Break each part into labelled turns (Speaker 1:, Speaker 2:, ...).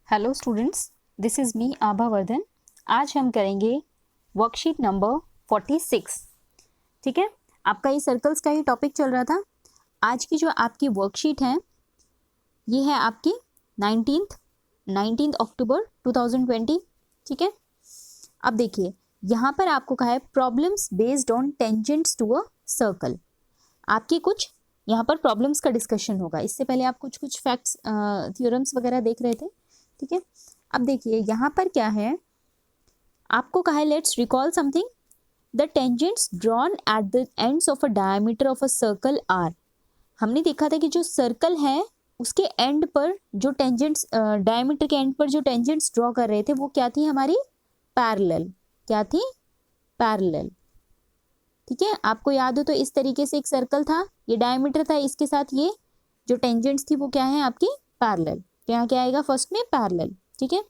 Speaker 1: Hello students, this is me Abha Vardhan. आज हम करेंगे वर्कशीट नंबर 46। ठीक है, आपका ये सर्कल्स का ही टॉपिक चल रहा था। आज की जो आपकी वर्कशीट है ये है आपकी 19 अक्टूबर 2020। ठीक है, अब देखिए यहाँ पर आपको कहा है problems based on tangents to a circle. आपकी कुछ यहाँ पर प्रॉब्लम्स का डिस्कशन होगा। इससे पहले आप कुछ फैक्ट्स थ्योरम्स वगैरह देख रहे थे। ठीक है, अब देखिए यहाँ पर क्या है, आपको कहा है let's recall something. The tangents drawn at the ends of a diameter of a circle are. हमने देखा था कि जो सर्कल है उसके एंड पर जो टेंजेंट्स डायमीटर के एंड पर जो टेंजेंट्स ड्रॉ कर रहे थे वो क्या थी हमारी पैरेलल। क्या थी? पैरेलल। ठीक है, आपको याद हो तो इस तरीके से एक सर्कल था, ये डायमीटर था, इसके साथ ये जो टेंजेंट्स थी वो क्या है आपकी पैरेलल। तो यहाँ क्या आएगा फर्स्ट में पैरेलल। ठीक है,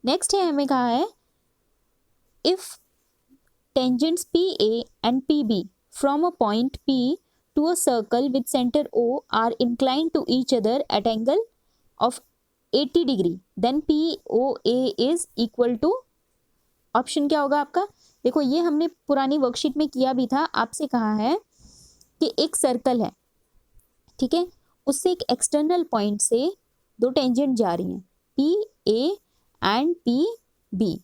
Speaker 1: नेक्स्ट है हमें कहा है if tangents P A and P B from a point P to a circle with centre O are inclined to each other at angle of 80 degree then P O A is equal to. Option क्या होगा आपका? देखो ये हमने पुरानी worksheet में किया भी था। आपसे कहा है कि एक सर्कल है, ठीक है, उससे एक एक्सटर्नल पॉइंट से दो टेंजेंट जा रही हैं P A and P B,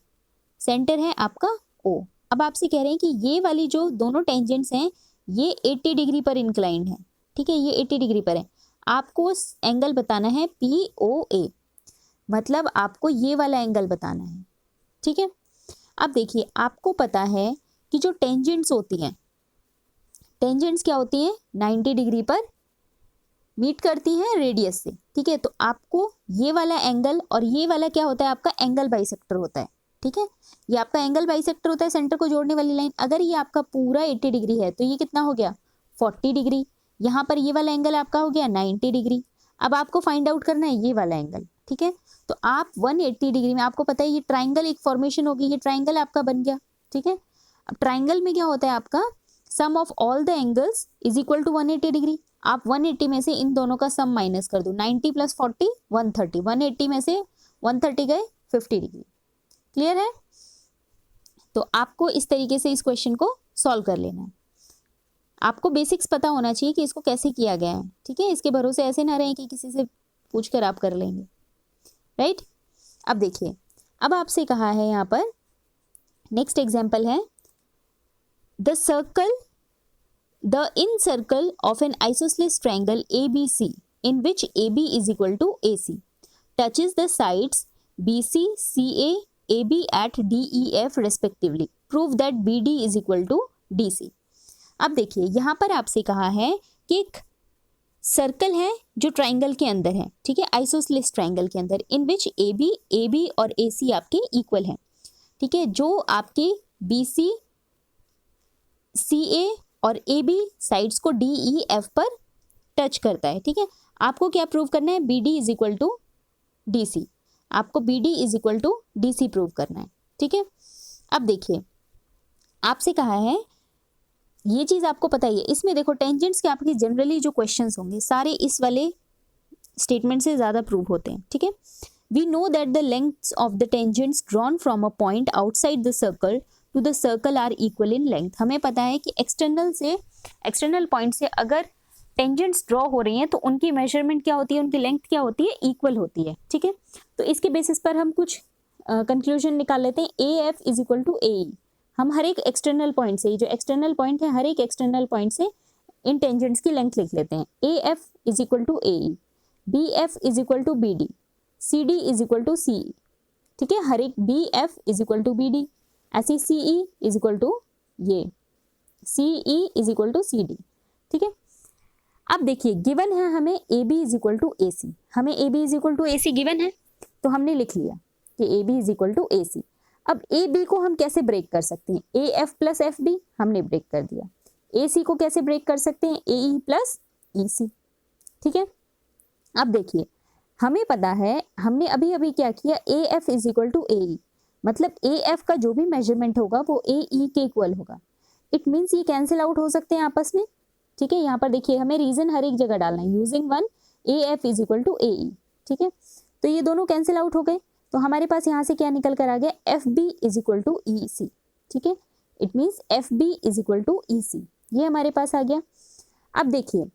Speaker 1: centre है आपका ओ। अब आपसे कह रहे हैं कि ये वाली जो दोनों टेंजेंट्स हैं ये 80 डिग्री पर इंक्लाइंड है। ठीक है, ये 80 डिग्री पर है। आपको एंगल बताना है पी ओ ए, मतलब आपको ये वाला एंगल बताना है। ठीक है, अब देखिए आपको पता है कि जो टेंजेंट्स होती हैं, टेंजेंट्स क्या होती हैं 90 डिग्री पर मीट करती हैं रेडियस से। ठीक है, तो आपको ये वाला एंगल और ये वाला क्या होता है आपका एंगल बाइसेक्टर होता है। ठीक है, ये आपका एंगल बाइसेक्टर होता है, सेंटर को जोड़ने वाली लाइन। अगर ये आपका पूरा 80 डिग्री है तो ये कितना हो गया 40 डिग्री। यहाँ पर ये वाला एंगल आपका हो गया 90 डिग्री। अब आपको फाइंड आउट करना है ये वाला एंगल। ठीक है, तो आप 180 डिग्री में, आपको पता है ये ट्राइंगल एक फॉर्मेशन होगी, ये ट्राइंगल आपका बन गया। ठीक है, अब ट्राइंगल में क्या होता है आपका sum of all the angles is equal to 180 degree. आप 180 में से इन दोनों का सम माइनस कर दो, 90 प्लस 40 130, 180 में से 130 गए 50 डिग्री। क्लियर है? तो आपको इस तरीके से इस क्वेश्चन को सॉल्व कर लेना है। आपको बेसिक्स पता होना चाहिए कि इसको कैसे किया गया है। ठीक है, इसके भरोसे ऐसे ना रहे कि किसी से पूछकर आप कर लेंगे। राइट, अब देखिए अब आपसे कहा है यहाँ पर नेक्स्ट एग्जाम्पल है the circle the incircle of an isosceles triangle ABC in which AB is equal to AC touches the sides BC, CA, AB at DEF respectively. Prove that BD is equal to DC. अब देखिए यहाँ पर आपसे कहा है कि एक circle है जो ट्राइंगल के अंदर है। ठीक है, आइसोसेलेस ट्राइंगल के अंदर, इन विच AB और AC आपके इक्वल हैं। ठीक है, जो आपके BC, CA और AB साइड्स को DEF पर टच करता है। ठीक है, आपको क्या प्रूव करना है BD is equal to DC। आपको BD is equal to DC prove करना है। ठीक है, अब देखिए आपसे कहा है ये चीज आपको पता ही है। इसमें देखो टेंजेंट्स के आपके जनरली जो क्वेश्चंस होंगे सारे इस वाले स्टेटमेंट से ज्यादा प्रूव होते हैं। ठीक है, we know that the lengths of the tangents drawn from a point outside the circle to the circle are equal in length. हमें पता है कि एक्सटर्नल पॉइंट से अगर टेंजेंट्स ड्रॉ हो रही हैं तो उनकी मेजरमेंट क्या होती है, उनकी लेंथ क्या होती है, इक्वल होती है। ठीक है, तो इसके बेसिस पर हम कुछ कंक्लूजन निकाल लेते हैं। A F is equal to A. हम हर एक एक्सटर्नल पॉइंट से, जो एक्सटर्नल पॉइंट है हर एक एक्सटर्नल पॉइंट से इन टेंजेंट्स की लेंथ लिख लेते हैं। A F is equal to A, B F is equal to B D, C D is equal to C. ठीक है, हर एक B F is equal to B D, ऐसे C E is equal to ये C E is equal to C D. ठीक है, अब देखिए गिवन है हमें A B is equal to A C. हमें A B is equal to A C given है तो हमने लिख लिया कि A B is equal to A C. अब ए बी को हम कैसे ब्रेक कर सकते हैं? A F plus F B हमने ब्रेक कर दिया। ए सी को कैसे ब्रेक कर सकते हैं? ए ई प्लस ई सी। ठीक है, अब देखिए हमें पता है, हमने अभी अभी क्या किया, A F is equal to A E, मतलब ए एफ का जो भी मेजरमेंट होगा वो ए ई के इक्वल होगा। इट मीन्स ये कैंसिल आउट हो सकते हैं आपस में। ठीक है, यहाँ पर देखिए हमें रीजन हर एक जगह डालना है, using one A F is equal to A E. ठीक है, तो ये दोनों कैंसिल आउट हो गए, तो हमारे पास यहाँ से क्या निकल कर आ गया, F B is equal to E C. ठीक है, it means F B is equal to E C, ये हमारे पास आ गया। अब देखिए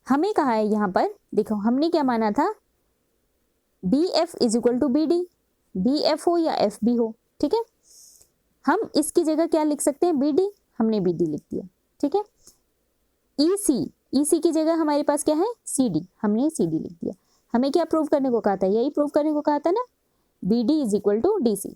Speaker 1: हमें कहा है यहाँ पर, देखो हमने क्या माना था, B F is equal to B D, B F हो या एफ बी हो। ठीक है, हम इसकी जगह क्या लिख सकते हैं, बी डी, हमने बी डी लिख दिया। ठीक है, ई सी, ई सी की जगह हमारे पास क्या है, सी डी, हमने सी डी लिख दिया। हमें क्या प्रूव करने को कहा था, यही प्रूव करने को कहा था ना, B D is equal to D C.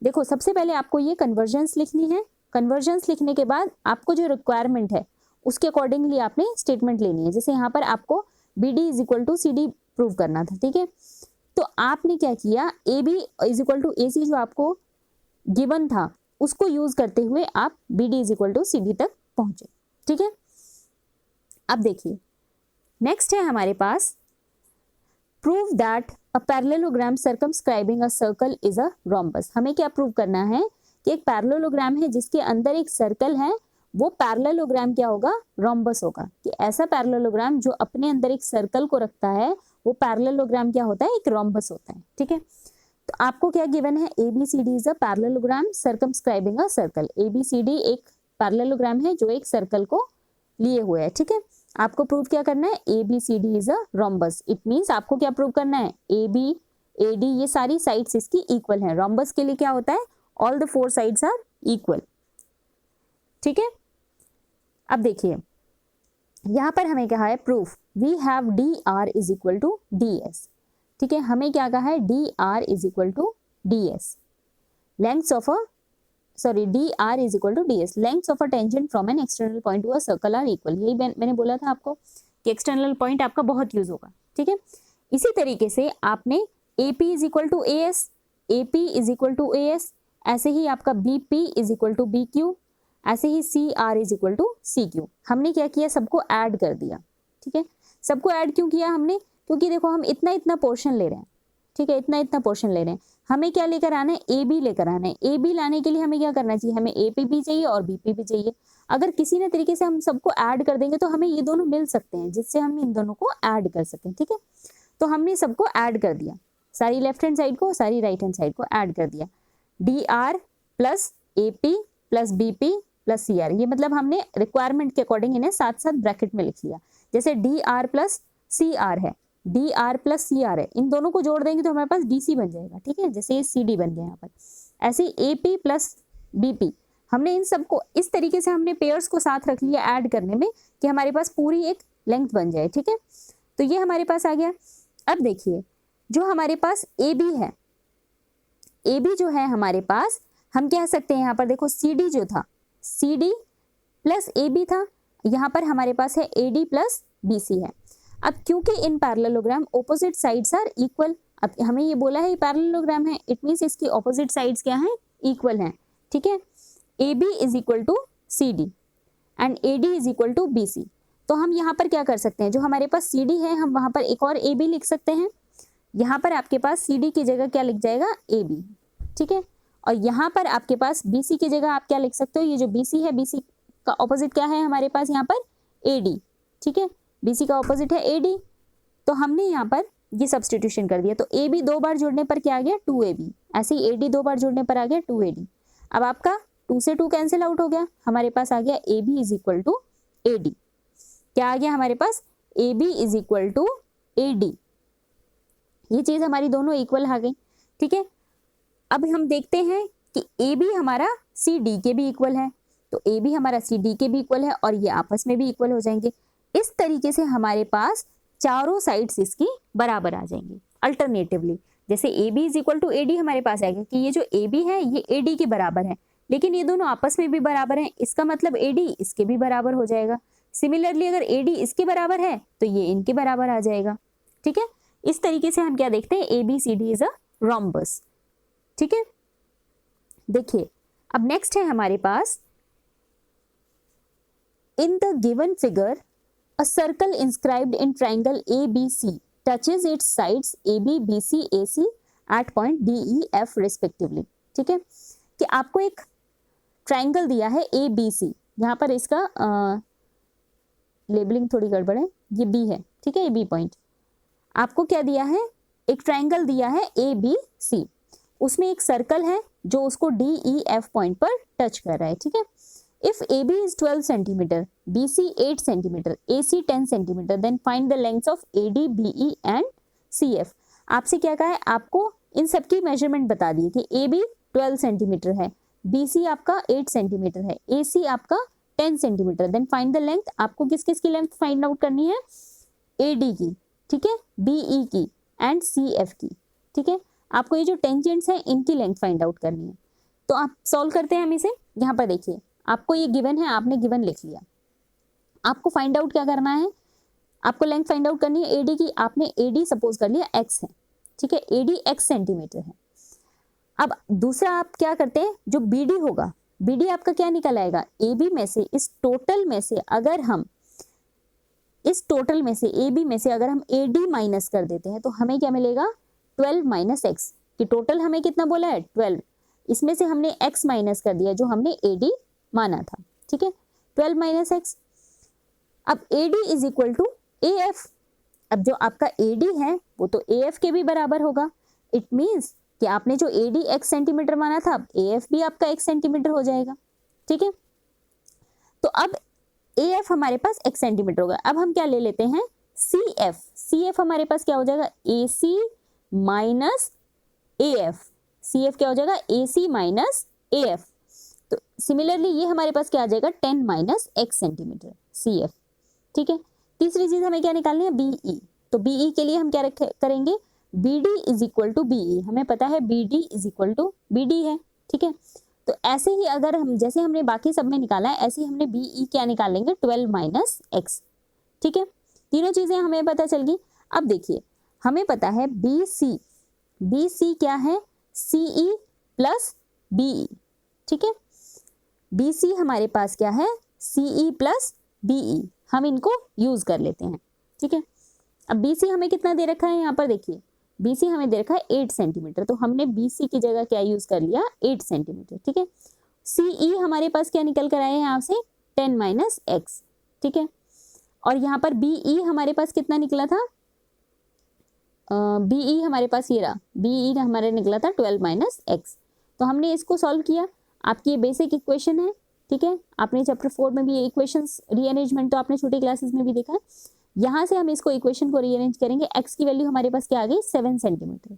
Speaker 1: देखो सबसे पहले आपको ये कन्वर्जेंस लिखनी है, कन्वर्जेंस लिखने के बाद आपको जो रिक्वायरमेंट है उसके अकॉर्डिंगली आपने स्टेटमेंट लेनी है। जैसे यहाँ पर आपको B D is equal to C D prove करना था। ठीक है, तो आपने क्या किया, A B is equal to A C जो आपको गिवन था उसको यूज करते हुए आप B D is equal to C D तक पहुंचे। ठीक है, अब देखिए नेक्स्ट है हमारे पास, prove that a parallelogram circumscribing a circle is a rhombus. हमें क्या प्रूव करना है कि एक पैरेललोग्राम है जिसके अंदर एक सर्कल है, वो पैरेललोग्राम क्या होगा, रोम्बस होगा। कि ऐसा पैरेललोग्राम जो अपने अंदर एक सर्कल को रखता है वो पैरेललोग्राम क्या होता है, एक रोम्बस होता है। ठीक है, तो आपको क्या गिवन है, A B C D is a parallelogram circumscribing a circle. A B C D एक पैरेललोग्राम है जो एक सर्कल को लिए हुए है। ठीक है, आपको प्रूव क्या करना है, A B C D is a rhombus. It means आपको क्या प्रूव करना है, ए बी ए डी ये सारी साइड्स इसकी इक्वल हैं। रोम्बस के लिए क्या होता है, all the four sides are equal. ठीक है, अब देखिए यहां पर हमें कहा है proof we have D R is equal to D S. ठीक है, हमें क्या कहा है, D R is equal to D S, lengths of a D R is equal to D S, lengths of a tangent from an external point to a circle are equal. यही मैंने बोला था आपको कि एक्सटर्नल पॉइंट आपका बहुत use होगा। ठीक है, इसी तरीके से आपने A P is equal to A S, A P is equal to A S, ऐसे ही आपका B P is equal to B Q, ऐसे ही C R is equal to C Q. हमने क्या किया, सबको ऐड कर दिया। ठीक है, सबको ऐड क्यों किया हमने, क्योंकि देखो हम इतना इतना पोर्शन ले रहे हैं। ठीक है, इतना इतना पोर्शन ले रहे हैं, हमें क्या लेकर आना है, ए बी लेकर आना है। ए बी लाने के लिए हमें क्या करना चाहिए, हमें ए पी भी चाहिए और बी पी भी चाहिए। अगर किसी न तरीके से हम सबको ऐड कर देंगे तो हमें ये दोनों मिल सकते हैं, जिससे हम इन दोनों को ऐड कर सकें। ठीक है, तो हमने सबको ऐड कर दिया, सारी लेफ्ट हैंड साइड को, सारी राइट हैंड साइड को ऐड कर दिया। D R plus A P plus B P plus C R, ये मतलब हमने रिक्वायरमेंट के अकॉर्डिंग इन्हें साथ साथ ब्रैकेट में लिख लिया। जैसे D R plus C R है, D R plus C R है, इन दोनों को जोड़ देंगे तो हमारे पास डी सी बन जाएगा। ठीक है, जैसे ये सी डी बन गया यहाँ पर, ऐसे A P plus B P, हमने इन सबको इस तरीके से हमने पेयर्स को साथ रख लिया ऐड करने में कि हमारे पास पूरी एक लेंथ बन जाए। ठीक है, तो ये हमारे पास आ गया। अब देखिए जो हमारे पास ए बी है, ए बी जो है हमारे पास, हम कह सकते हैं यहाँ पर देखो सी डी जो था, C D plus A B था, यहाँ पर हमारे पास है A D plus B C है। अब क्योंकि in parallelogram opposite sides are equal, अब हमें ये बोला है पैरेललोग्राम है, इट मींस इसकी ऑपोजिट साइड्स क्या हैं, इक्वल हैं। ठीक है, A B is equal to C D and A D is equal to B C. तो हम यहाँ पर क्या कर सकते हैं, जो हमारे पास सी डी है हम वहाँ पर एक और ए बी लिख सकते हैं। यहाँ पर आपके पास सी डी की जगह क्या लिख जाएगा, ए बी। ठीक है, और यहाँ पर आपके पास बी सी की जगह आप क्या लिख सकते हो, ये जो बी सी है, बी सी का ऑपोजिट क्या है हमारे पास यहाँ पर, ए डी। ठीक है, BC का ऑपोजिट है AD, तो हमने यहाँ पर ये सब्सटीट्यूशन कर दिया। तो AB दो बार जोड़ने पर क्या आ गया, 2AB, ऐसे ही AD दो बार जोड़ने पर आ गया 2AD। अब आपका 2 से 2 कैंसिल आउट हो गया, हमारे पास आ गया AB is equal to AD। क्या आ गया हमारे पास, AB is equal to AD। ये चीज हमारी दोनों इक्वल आ गई। ठीक है, अब हम देखते हैं कि AB हमारा CD के भी इक्वल है, तो AB हमारा CD के भी इक्वल है और ये आपस में भी इक्वल हो जाएंगे। इस तरीके से हमारे पास चारों साइड्स इसकी बराबर आ जाएंगी अल्टरनेटिवली। जैसे AB is equal to AD हमारे पास आएगा कि ये जो AB है ये AD के बराबर है, लेकिन ये दोनों आपस में भी बराबर हैं, इसका मतलब AD इसके भी बराबर हो जाएगा। सिमिलरली अगर AD इसके बराबर है तो ये इनके बराबर आ जाएगा। ठीक है, इस तरीके से हम क्या देखते हैं, ABCD इज अ रोम्बस। ठीक है, देखिए अब नेक्स्ट है हमारे पास, in the given figure a circle inscribed in triangle ABC touches its sides AB, BC, AC at point D, E, F respectively। ठीक है, कि आपको एक ट्राइंगल दिया है ABC, यहाँ पर इसका लेबलिंग थोड़ी गड़बड़ है, ये B है। ठीक है, ये B पॉइंट आपको क्या दिया है, एक ट्राइंगल दिया है ABC, उसमें एक सर्कल है जो उसको DEF पॉइंट पर टच कर रहा है, ठीक है। If AB is 12 cm, BC 8 cm, AC 10 cm, then find the lengths of AD, BE and CF। आपसे क्या कहा है, आपको इन सबकी मेजरमेंट बता दी कि AB 12 सेंटीमीटर है, BC आपका 8 सेंटीमीटर है, AC आपका 10 centimetre, then find the length. आपको किस किस की लेंथ फाइंड आउट करनी है, AD की, ठीक है, BE की एंड CF की, ठीक है। आपको ये जो टेंजेंट्स हैं इनकी लेंथ फाइंड आउट करनी है। तो आप सॉल्व करते हैं हम इसे। यहाँ पर देखिए, आपको ये गिवन है, आपने गिवन लिख लिया, आपको फाइंड आउट क्या करना है, आपको लेंथ फाइंड आउट करनी है AD की। आपने AD सपोज कर लिया x है, ठीक है, AD x सेंटीमीटर है। अब दूसरा आप क्या करते हैं, जो BD होगा, BD आपका क्या निकल आएगा, AB में से इस टोटल में से अगर हम AB में से अगर हम AD माइनस कर देते हैं तो हमें क्या मिलेगा, 12 माइनस एक्स, कि टोटल हमें कितना बोला है 12, इसमें से हमने x माइनस कर दिया जो हमने AD माना था, ठीक है, 12 माइनस एक्स। अब AD is equal to AF। अब जो आपका AD है वो तो AF के भी बराबर होगा। इट मीन्स कि आपने जो AD x सेंटीमीटर माना था, अब AF भी आपका x सेंटीमीटर हो जाएगा, ठीक है। तो अब AF हमारे पास x सेंटीमीटर होगा। अब हम क्या ले लेते हैं, CF हमारे पास क्या हो जाएगा, AC माइनस AF। CF क्या हो जाएगा, AC माइनस AF। तो सिमिलरली ये हमारे पास क्या आ जाएगा, 10 माइनस x सेंटीमीटर CF, ठीक है। तीसरी चीज हमें क्या निकालनी है, BE। तो BE के लिए हम क्या करेंगे, BD is equal to BE। हमें पता है BD is equal to BD है, ठीक है। तो ऐसे ही अगर हम, जैसे हमने बाकी सब में निकाला है, ऐसे ही हमने BE क्या निकाल लेंगे, 12 माइनस x, ठीक है। तीनों चीजें हमें पता चल गई। अब देखिए, हमें पता है BC क्या है, CE प्लस BE, ठीक है। BC हमारे पास क्या है, CE प्लस BE। हम इनको यूज कर लेते हैं, ठीक है। अब BC हमें कितना दे रखा है, यहाँ पर देखिए BC हमें दे रखा है 8 सेंटीमीटर, तो हमने BC की जगह क्या यूज कर लिया, 8 सेंटीमीटर, ठीक है। CE हमारे पास क्या निकल कर आया है यहाँ से, 10 माइनस एक्स, ठीक है। और यहाँ पर BE हमारे पास कितना निकला था, BE हमारे पास ये रहा, BE हमारे निकला था 12 माइनस एक्स। तो हमने इसको सॉल्व किया। आपकी ये बेसिक इक्वेशन है, ठीक है। आपने चैप्टर 4 में भी इक्वेशंस रीअरेंजमेंट तो आपने छोटी क्लासेस में भी देखा है। यहाँ से हम इसको इक्वेशन को रीअरेंज करेंगे। x की वैल्यू हमारे पास क्या आ गई, 7 सेंटीमीटर,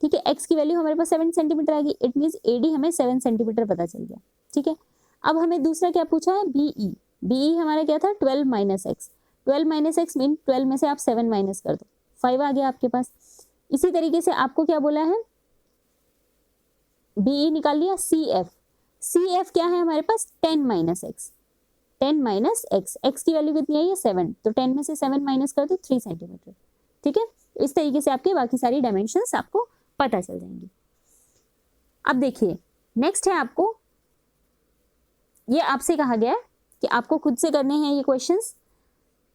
Speaker 1: ठीक है। x की वैल्यू हमारे पास 7 सेंटीमीटर आ गई। इट मीन्स AD हमें 7 सेंटीमीटर पता चल गया, ठीक है। अब हमें दूसरा क्या पूछा है, BE हमारा क्या था, 12 minus x. 12 minus x mean 12 में से आप 7 माइनस कर दो, 5 आ गया आपके पास। इसी तरीके से आपको क्या बोला है, BE निकाल लिया। CF क्या है हमारे पास, 10 minus x, 10 minus x. X की वैल्यू कितनी आई है, 7, तो 10 में से 7 माइनस कर दो, 3 सेंटीमीटर, ठीक है। इस तरीके से आपके बाकी सारी डायमेंशंस आपको पता चल जाएंगी। अब देखिए, नेक्स्ट है आपको, ये आपसे कहा गया है कि आपको खुद से करने हैं ये questions.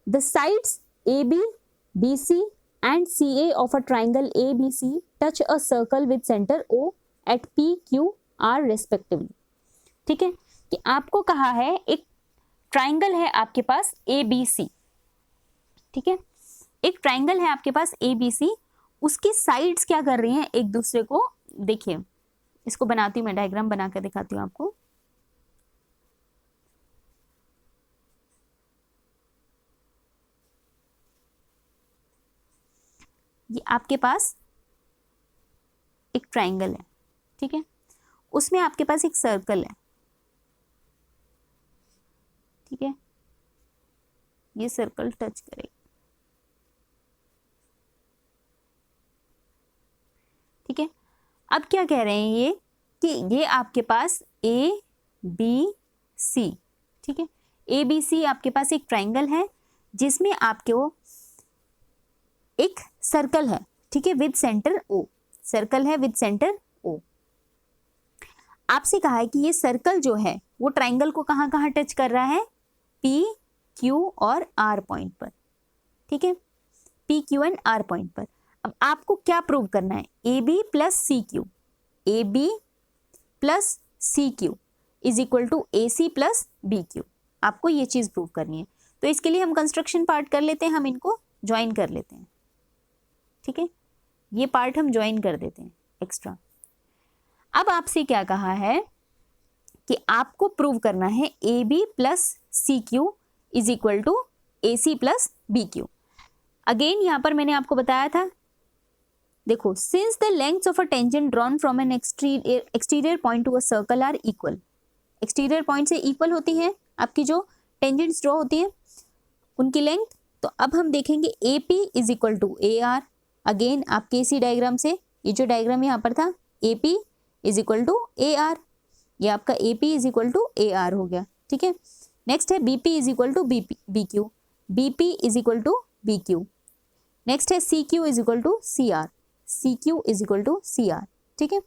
Speaker 1: The sides AB, BC and CA of a triangle ABC touch a circle with centre O at PQR respectively, ठीक है। कि आपको कहा है एक ट्राइंगल है आपके पास ABC, ठीक है, एक ट्राइंगल है आपके पास ABC, उसकी साइड्स क्या कर रही हैं एक दूसरे को, देखिए इसको बनाती हूँ मैं, डायग्राम बनाकर दिखाती हूँ आपको। ये आपके पास एक ट्राइंगल है, ठीक है, उसमें आपके पास एक सर्कल है, ठीक है, ये सर्कल टच करेगा, ठीक है। अब क्या कह रहे हैं ये, कि ये आपके पास ABC, ठीक है, ABC आपके पास एक ट्राइंगल है जिसमें आपके वो एक सर्कल है, ठीक है, विद सेंटर O, सर्कल है विद सेंटर O। आपसे कहा है कि ये सर्कल जो है वो ट्राइंगल को कहाँ कहाँ टच कर रहा है, P, Q और R पॉइंट पर, ठीक है, P, Q and R point पर। अब आपको क्या प्रूव करना है, AB plus CQ, AB plus CQ is equal to AC plus BQ। आपको ये चीज प्रूव करनी है। तो इसके लिए हम कंस्ट्रक्शन पार्ट कर लेते हैं, हम इनको ज्वाइन कर लेते हैं, ठीक है। ये पार्ट हम ज्वाइन कर देते हैं एक्स्ट्रा। अब आपसे क्या कहा है कि आपको प्रूव करना है A B plus C Q is equal to A C plus B Q. Again यहां पर मैंने आपको बताया था, देखो, since the lengths of a tangent drawn from an exterior point to a circle are equal, exterior point से equal होती है आपकी जो टेंजेंट्स ड्रॉ होती है उनकी लेंथ। तो अब हम देखेंगे A P is equal to A R. Again आपके इसी डायग्राम से, ये जो डायग्राम यहाँ पर था, A P is equal to A R, ये आपका A P is equal to A R हो गया। ठीक है, नेक्स्ट है B P is equal to B Q, B P is equal to B Q. Next है C Q is equal to C R, C Q is equal to C R. ठीक है,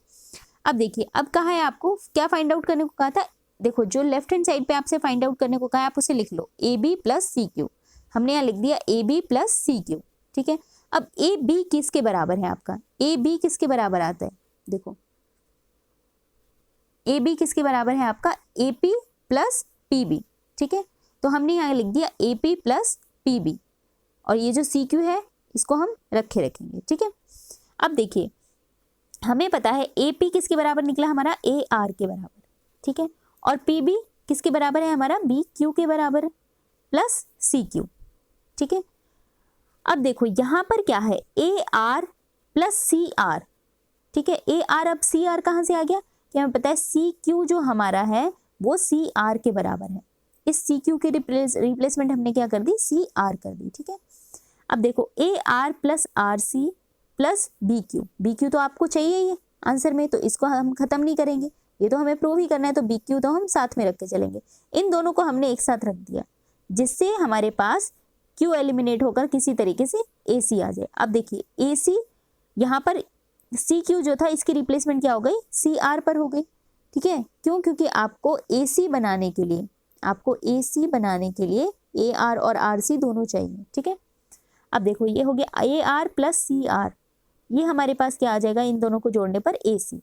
Speaker 1: अब देखिए, अब कहा है आपको क्या फाइंड आउट करने को कहा था। देखो, जो लेफ्ट हैंड साइड पे आपसे फाइंड आउट करने को कहा है आप उसे लिख लो, A B plus C Q. हमने यहाँ लिख दिया A B plus C Q. ठीक है, अब ए बी किसके बराबर है आपका, ए बी किसके बराबर आता है, देखो ए बी किसके बराबर है आपका, A P plus P B. ठीक है, तो हमने यहाँ लिख दिया A P plus P B, और ये जो सी क्यू है इसको हम रखेंगे। ठीक है, अब देखिए, हमें पता है ए पी किसके बराबर निकला हमारा, ए आर के बराबर। ठीक है, और पी बी किसके बराबर है हमारा, बी क्यू के बराबर प्लस सी क्यू। ठीक है, अब देखो यहाँ पर क्या है, A R plus C R. ठीक है, ए आर, अब सी आर कहाँ से आ गया कि हमें पता है सी क्यू जो हमारा है वो सी आर के बराबर है। इस सी क्यू के रिप्लेसमेंट हमने क्या कर दी, सी आर कर दी। ठीक है, अब देखो A R plus R C plus B Q तो आपको चाहिए ही है आंसर में, तो इसको हम खत्म नहीं करेंगे, ये तो हमें प्रूव ही करना है, तो बी क्यू तो हम साथ में रख के चलेंगे। इन दोनों को हमने एक साथ रख दिया जिससे हमारे पास क्यू एलिमिनेट होकर किसी तरीके से ए सी आ जाए। अब देखिए ए सी, यहाँ पर सी क्यू जो था इसकी रिप्लेसमेंट क्या हो गई, सी आर पर हो गई। ठीक है, क्यों, क्योंकि आपको ए सी बनाने के लिए, आपको ए सी बनाने के लिए ए आर और आर सी दोनों चाहिए। ठीक है, अब देखो ये हो गया A R plus C R, ये हमारे पास क्या आ जाएगा, इन दोनों को जोड़ने पर ए सी,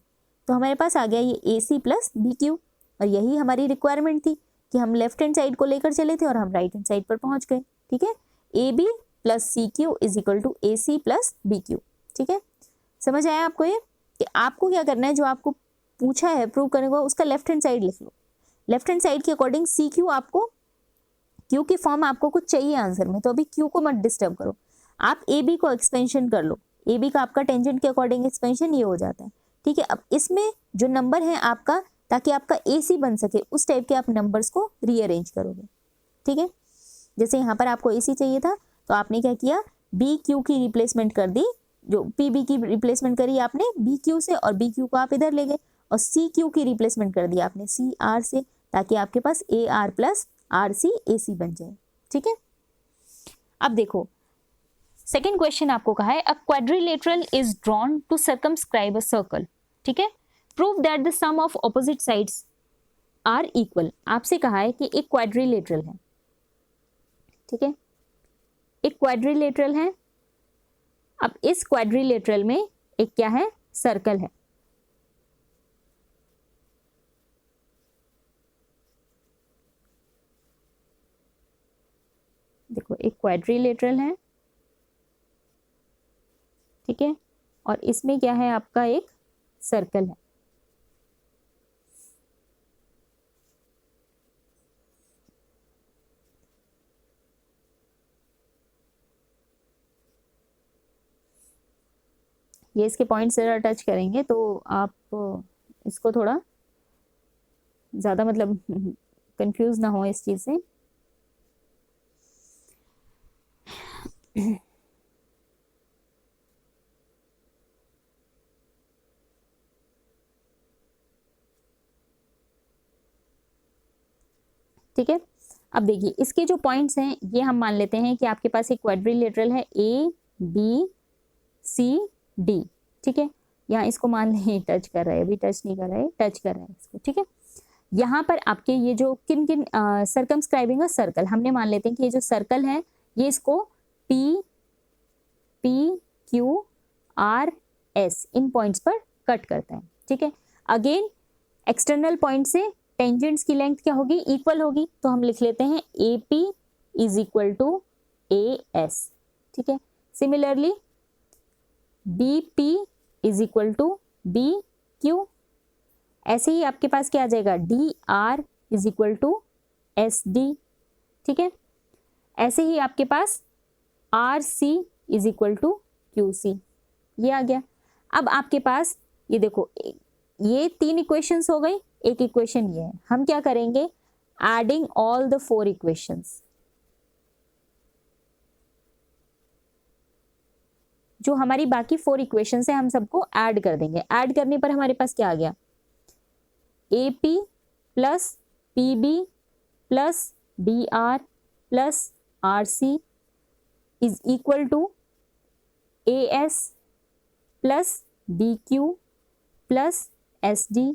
Speaker 1: तो हमारे पास आ गया ये ए सी प्लस बी क्यू। और यही हमारी रिक्वायरमेंट थी कि हम लेफ्ट हैंड साइड को लेकर चले थे और हम राइट हैंड साइड पर पहुंच गए। ठीक है, A B plus C Q is equal to A C plus B Q. ठीक है, समझ आया आपको ये कि आपको क्या करना है, जो आपको पूछा है प्रूव करने को उसका लेफ्ट हैंड साइड लिख लो। लेफ्ट हैंड साइड के अकॉर्डिंग सी क्यू, आपको क्यू की फॉर्म आपको कुछ चाहिए आंसर में, तो अभी क्यू को मत डिस्टर्ब करो, आप ए बी को एक्सपेंशन कर लो। ए बी का आपका टेंजेंट के अकॉर्डिंग एक्सपेंशन ये हो जाता है। ठीक है, अब इसमें जो नंबर है आपका, ताकि आपका ए सी बन सके उस टाइप के आप नंबर्स को रीअरेंज करोगे। ठीक है, जैसे यहाँ पर आपको ए सी चाहिए था तो आपने क्या किया, बी क्यू की रिप्लेसमेंट कर दी, जो पी बी की रिप्लेसमेंट करी आपने बी क्यू से, और बी क्यू को आप इधर ले गए, और सी क्यू की रिप्लेसमेंट कर दी आपने सी आर से, ताकि आपके पास A R plus R C A C बन जाए। ठीक है, अब देखो सेकेंड क्वेश्चन आपको कहा है, a quadrilateral is drawn to circumscribe a circle. ठीक है, prove that the sum of opposite sides are equal. आपसे कहा है कि एक क्वाड्रिलेटरल है। ठीक है, एक क्वाड्रिलेटरल है। अब इस क्वाड्रिलेटरल में एक क्या है, सर्कल है। देखो एक क्वाड्रिलेटरल है, ठीक है, और इसमें क्या है आपका, एक सर्कल है। ये इसके पॉइंट्स जरा टच करेंगे तो आप इसको थोड़ा ज़्यादा मतलब कंफ्यूज ना हो इस चीज़ से। ठीक है, अब देखिए इसके जो पॉइंट्स हैं ये हम मान लेते हैं कि आपके पास एक क्वाड्रिलेटरल है ए बी सी डी। ठीक है, यहाँ इसको मान लें टच कर रहा है, अभी टच नहीं कर रहा है, टच कर रहा है इसको। ठीक है, यहाँ पर आपके ये जो किन किन सर्कमस्क्राइबिंग अ सर्कल, हमने मान लेते हैं कि ये जो सर्कल है ये इसको P P Q R S इन पॉइंट्स पर कट करता है। ठीक है, अगेन एक्सटर्नल पॉइंट से टेंजेंट्स की लेंथ क्या होगी, इक्वल होगी, तो हम लिख लेते हैं A P is equal to A S. ठीक है, similarly B P is equal to B Q. ऐसे ही आपके पास क्या आ जाएगा, D R is equal to S D. ठीक है, ऐसे ही आपके पास are C is equal to Q C, ये आ गया। अब आपके पास ये देखो, ये 3 इक्वेशंस हो गई, एक इक्वेशन ये है। हम क्या करेंगे, एडिंग ऑल द 4 इक्वेशंस। जो हमारी बाकी 4 इक्वेशंस है हम सबको ऐड कर देंगे। ऐड करने पर हमारे पास क्या आ गया, A P plus P B plus D R plus R C is equal to A S plus D Q plus S D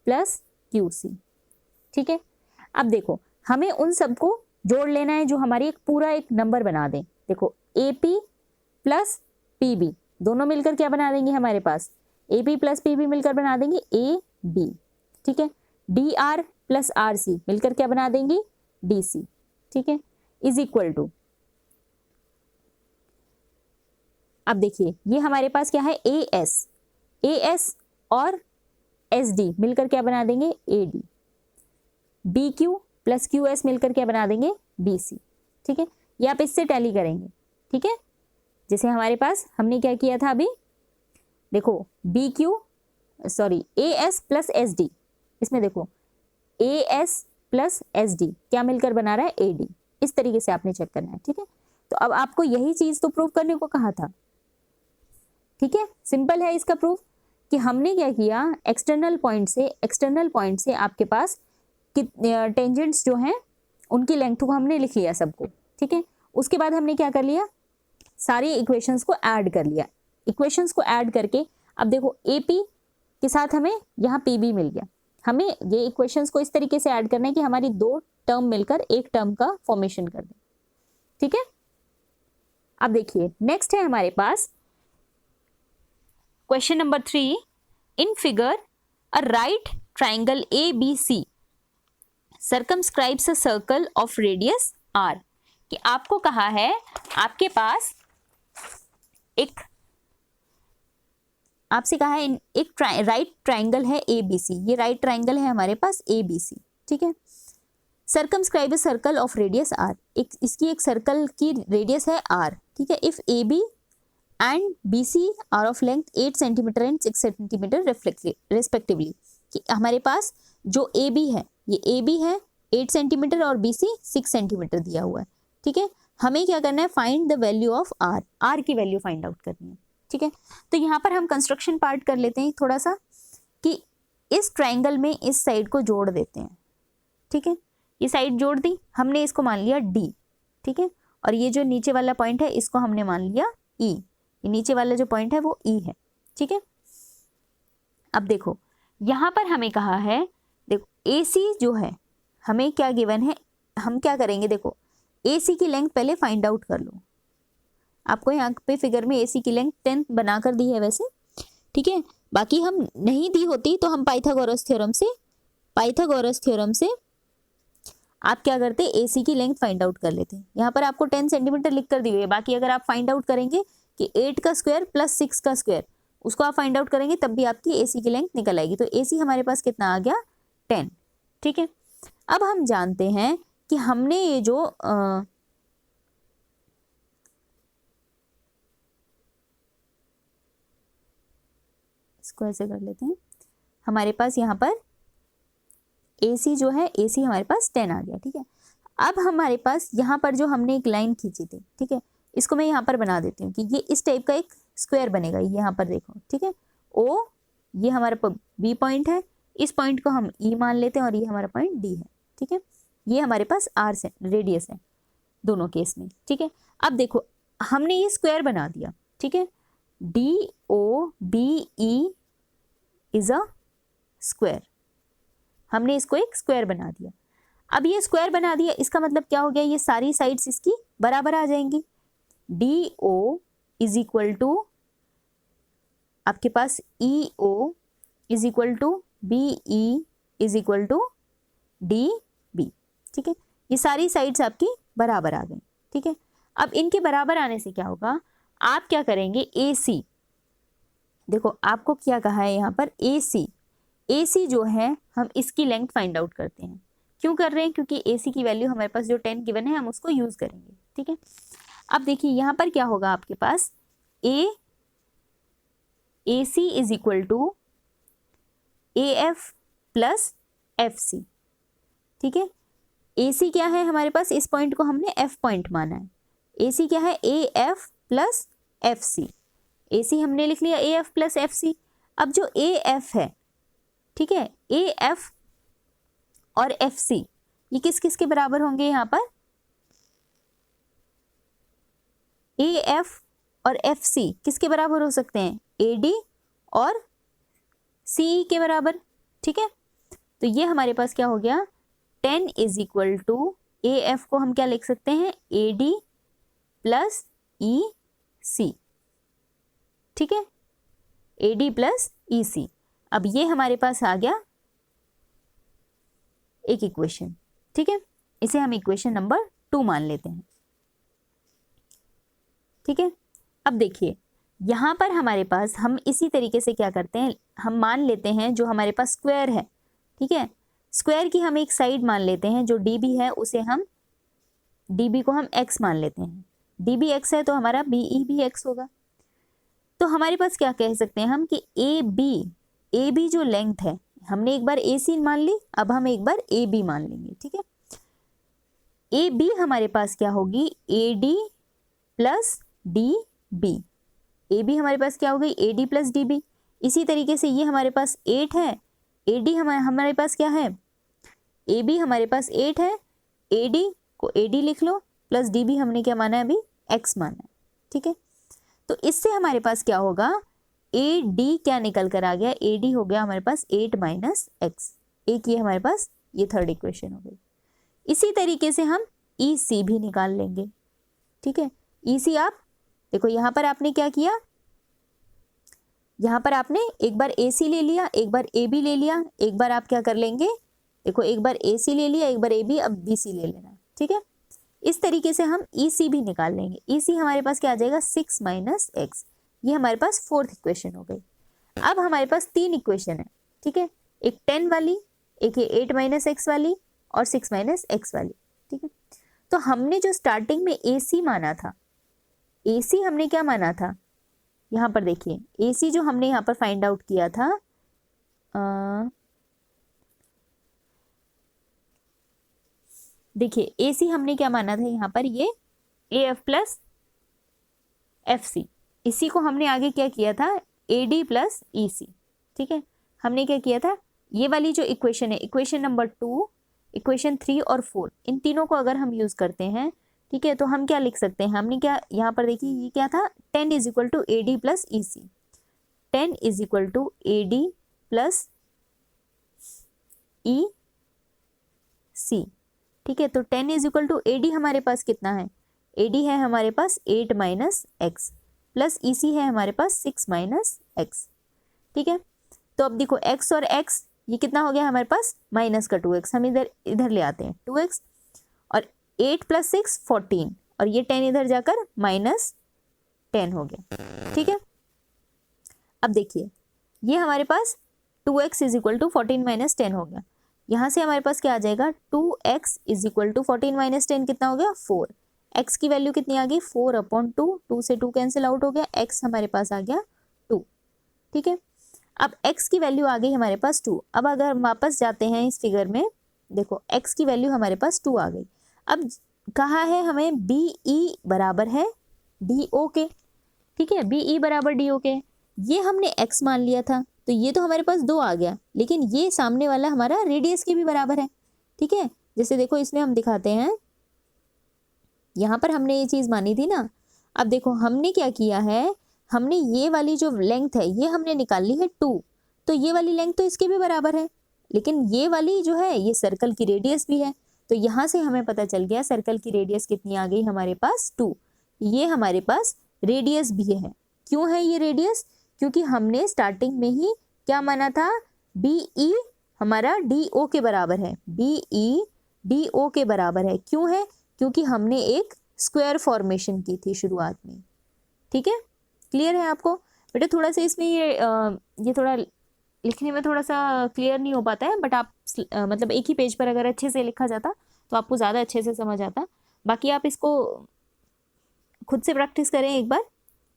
Speaker 1: plus Q C. ठीक है, अब देखो हमें उन सबको जोड़ लेना है जो हमारी एक पूरा एक नंबर बना दें। देखो A P plus P B दोनों मिलकर क्या बना देंगे, हमारे पास A P plus P B मिलकर बना देंगे ए बी। ठीक है, D R plus R C मिलकर क्या बना देंगे, डी सी। ठीक है, इज इक्वल टू, अब देखिए ये हमारे पास क्या है, ए एस और एस डी मिलकर क्या बना देंगे, A D. B Q plus Q S मिलकर क्या बना देंगे, बी सी। ठीक है, ये आप इससे टैली करेंगे। ठीक है, जैसे हमारे पास हमने क्या किया था अभी, देखो B Q sorry A S plus S D, इसमें देखो A S plus S D क्या मिलकर बना रहा है, ए डी। इस तरीके से आपने चेक करना है। ठीक है, तो अब आपको यही चीज तो प्रूव करने को कहा था। ठीक है, सिंपल है इसका प्रूफ कि हमने क्या किया, एक्सटर्नल पॉइंट से आपके पास टेंजेंट्स जो हैं उनकी लेंथ को हमने लिख लिया सबको। ठीक है, उसके बाद हमने क्या कर लिया, सारी इक्वेशंस को ऐड कर लिया। इक्वेशंस को ऐड करके अब देखो ए पी के साथ हमें यहाँ पी बी मिल गया। हमें ये इक्वेशंस को इस तरीके से ऐड करना है कि हमारी 2 टर्म मिलकर एक टर्म का फॉर्मेशन कर दें। ठीक है, अब देखिए नेक्स्ट है हमारे पास question number 3। In figure a right triangle A B C circumscribes a circle of radius R. कि आपको कहा है, आपके पास एक आपसे कहा है एक राइट ट्राइंगल है ए बी सी, ये राइट ट्राइंगल है हमारे पास ए बी सी। ठीक है, circumscribe a circle of radius R, एक इसकी एक सर्कल की रेडियस है आर। ठीक है, if A B and B C are of length 8 centimetre and 6 centimetre respectively. कि हमारे पास जो ए बी है, ये ए बी है 8 सेंटीमीटर और बी सी 6 सेंटीमीटर दिया हुआ है। ठीक है, हमें क्या करना है, find the value of R, R की वैल्यू फाइंड आउट करनी है। ठीक है, तो यहाँ पर हम कंस्ट्रक्शन पार्ट कर लेते हैं थोड़ा सा, कि इस ट्राइंगल में इस साइड को जोड़ देते हैं। ठीक है, ये साइड जोड़ दी हमने, इसको मान लिया डी। ठीक है, और ये जो नीचे वाला पॉइंट है इसको हमने मान लिया ई। ये नीचे वाला जो पॉइंट है वो ई है। ठीक है, अब देखो यहाँ पर हमें कहा है, देखो ए सी जो है हमें क्या गिवन है, हम क्या करेंगे, देखो ए सी की लेंथ पहले फाइंड आउट कर लो। आपको यहाँ पे फिगर में ए सी की लेंथ 10 बनाकर दी है वैसे। ठीक है, बाकी हम नहीं दी होती तो हम पाइथागोरस थ्योरम से आप क्या करते, ए सी की लेंथ फाइंड आउट कर लेते। यहाँ पर आपको 10 सेंटीमीटर लिख कर दी हुई है, बाकी अगर आप फाइंड आउट करेंगे कि 8 का स्क्वायर प्लस 6 का स्क्वायर, उसको आप फाइंड आउट करेंगे तब भी आपकी ए सी की लेंथ निकल आएगी। तो ए सी हमारे पास कितना आ गया, 10। ठीक है, अब हम जानते हैं कि हमने ये जो इसको ऐसे कर लेते हैं, हमारे पास यहाँ पर AC जो है, AC हमारे पास 10 आ गया। ठीक है, अब हमारे पास यहाँ पर जो हमने एक लाइन खींची थी, ठीक है, इसको मैं यहाँ पर बना देती हूँ कि ये इस टाइप का एक स्क्वायर बनेगा। यहाँ पर देखो, ठीक है, O ये हमारा B पॉइंट है, इस पॉइंट को हम E मान लेते हैं और ये हमारा पॉइंट D है। ठीक है, ये हमारे पास R से रेडियस है दोनों केस में। ठीक है, अब देखो हमने ये स्क्वायर बना दिया। ठीक है, DOBE इज अ स्क्वायर, हमने इसको एक स्क्वायर बना दिया। अब ये स्क्वायर बना दिया, इसका मतलब क्या हो गया, ये सारी साइड्स इसकी बराबर आ जाएंगी। DO इज इक्वल टू आपके पास EO is equal to BE is equal to DB। ठीक है, ये सारी साइड्स आपकी बराबर आ गई। ठीक है, अब इनके बराबर आने से क्या होगा, आप क्या करेंगे, AC देखो आपको क्या कहा है यहाँ पर, ए सी जो है हम इसकी लेंथ फाइंड आउट करते हैं। क्यों कर रहे हैं? क्योंकि ए सी की वैल्यू हमारे पास जो 10 गिवन है हम उसको यूज करेंगे। ठीक है, अब देखिए यहाँ पर क्या होगा आपके पास, A C is equal to A F plus F C. ठीक है, ए सी क्या है हमारे पास, इस पॉइंट को हमने एफ पॉइंट माना है। ए सी क्या है, A F plus F C. A C हमने लिख लिया A F plus F C. अब जो ए एफ है, ठीक है, ए एफ और एफ सी ये किस किस के बराबर होंगे यहाँ पर, ए एफ और एफ सी किसके बराबर हो सकते हैं, ए डी और सी के बराबर। ठीक है, तो ये हमारे पास क्या हो गया, 10 is equal to A F को हम क्या लिख सकते हैं, ए डी प्लस ई सी। ठीक है, ए डी प्लस ई सी। अब ये हमारे पास आ गया एक इक्वेशन। ठीक है, इसे हम इक्वेशन नंबर 2 मान लेते हैं। ठीक है, अब देखिए यहां पर हमारे पास हम इसी तरीके से क्या करते हैं, हम मान लेते हैं जो हमारे पास स्क्वायर है। ठीक है, स्क्वायर की हम एक साइड मान लेते हैं, जो डी बी है उसे हम डी बी को हम एक्स मान लेते हैं। डी बी एक्स है तो हमारा बी ई भी एक्स होगा। तो हमारे पास क्या कह सकते हैं हम कि ए बी जो लेंथ है, हमने एक बार ए सी मान ली, अब हम एक बार ए बी मान लेंगे। ठीक है, ए बी हमारे पास क्या होगी, A D plus D B. A B हमारे पास क्या हो गई, A D plus D B. इसी तरीके से ये हमारे पास 8 है, ए डी हमारे पास क्या है, ए बी हमारे पास 8 है, ए डी को ए डी लिख लो प्लस डी बी हमने क्या माना है अभी, एक्स माना है। ठीक है, तो इससे हमारे पास क्या होगा, ए डी क्या निकल कर आ गया, ए डी हो गया हमारे पास 8 माइनस एक्स। एक ये हमारे पास ये थर्ड इक्वेशन हो गई। इसी तरीके से हम ई सी भी निकाल लेंगे। ठीक है, ई सी आप देखो यहाँ पर आपने क्या किया, यहाँ पर आपने एक बार ए सी ले लिया, एक बार ए बी ले लिया, एक बार आप क्या कर लेंगे, देखो एक बार ए सी ले लिया, एक बार ए बी, अब बी सी ले लेना। ठीक है, इस तरीके से हम ई सी भी निकाल लेंगे। ई सी हमारे पास क्या आ जाएगा, 6 माइनस एक्स। ये हमारे पास फोर्थ इक्वेशन हो गई। अब हमारे पास 3 इक्वेशन है। ठीक है, एक 10 वाली, एक है 8 माइनस एक्स वाली और 6 माइनस एक्स वाली। ठीक है, तो हमने जो स्टार्टिंग में ए सी माना था, ए सी हमने क्या माना था, यहाँ पर देखिए ए सी जो हमने यहाँ पर फाइंड आउट किया था, देखिए ए सी हमने क्या माना था यहाँ पर, ये A F plus F C. इसी को हमने आगे क्या किया था, ए डी प्लस ई सी। ठीक है, हमने क्या किया था, ये वाली जो इक्वेशन है, इक्वेशन नंबर 2, इक्वेशन 3 और 4, इन तीनों को अगर हम यूज करते हैं, ठीक है, तो हम क्या लिख सकते हैं, हमने क्या यहाँ पर देखिए ये क्या था, 10 is equal to A D plus E C. 10 is equal to A D plus E C. ठीक है, तो 10 is equal to A D हमारे पास कितना है, ए डी है हमारे पास 8 minus X plus E C है हमारे पास 6 माइनस एक्स। ठीक है, तो अब देखो x और x ये कितना हो गया हमारे पास, माइनस का 2x, हम इधर ले आते हैं 2x, और 8 प्लस 6 14, और ये 10 इधर जाकर माइनस 10 हो गया। ठीक है, अब देखिए ये हमारे पास 2x is equal to 14 minus 10 हो गया। यहाँ से हमारे पास क्या आ जाएगा, 2x is equal to 14 minus 10 कितना हो गया, 4। x की वैल्यू कितनी आ गई, 4/2, 2 से 2 कैंसिल आउट हो गया, x हमारे पास आ गया 2। ठीक है, अब x की वैल्यू आ गई हमारे पास 2। अब अगर हम वापस जाते हैं इस फिगर में, देखो x की वैल्यू हमारे पास 2 आ गई। अब कहा है हमें BE बराबर है DO के। ठीक है, BE बराबर DO के, ये हमने x मान लिया था, तो ये तो हमारे पास 2 आ गया, लेकिन ये सामने वाला हमारा रेडियस के भी बराबर है। ठीक है, जैसे देखो इसमें हम दिखाते हैं, यहाँ पर हमने ये चीज़ मानी थी ना। अब देखो हमने क्या किया है, हमने ये वाली जो लेंथ है ये हमने निकाल ली है 2, तो ये वाली लेंथ तो इसके भी बराबर है, लेकिन ये वाली जो है ये सर्कल की रेडियस भी है। तो यहाँ से हमें पता चल गया सर्कल की रेडियस कितनी आ गई हमारे पास, 2। ये हमारे पास रेडियस भी है। क्यों है ये रेडियस, क्योंकि हमने स्टार्टिंग में ही क्या माना था, BE हमारा DO के बराबर है, BE DO के बराबर है। क्यों है, क्योंकि हमने एक स्क्वायर फॉर्मेशन की थी शुरुआत में। ठीक है, क्लियर है आपको। बेटा थोड़ा सा इसमें ये थोड़ा लिखने में थोड़ा सा क्लियर नहीं हो पाता है, बट आप मतलब एक ही पेज पर अगर अच्छे से लिखा जाता तो आपको ज़्यादा अच्छे से समझ आता। बाकी आप इसको खुद से प्रैक्टिस करें एक बार,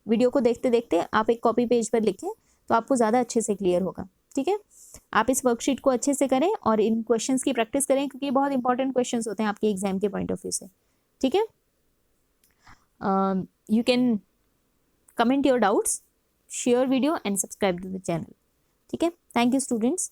Speaker 1: वीडियो को देखते देखते आप एक कॉपी पेज पर लिखें तो आपको ज़्यादा अच्छे से क्लियर होगा। ठीक है, आप इस वर्कशीट को अच्छे से करें और इन क्वेश्चंस की प्रैक्टिस करें, क्योंकि ये बहुत इंपॉर्टेंट क्वेश्चंस होते हैं आपके एग्जाम के पॉइंट ऑफ व्यू से। ठीक है, you can comment your doubts, share video and subscribe to the channel. ठीक है, थैंक यू स्टूडेंट्स।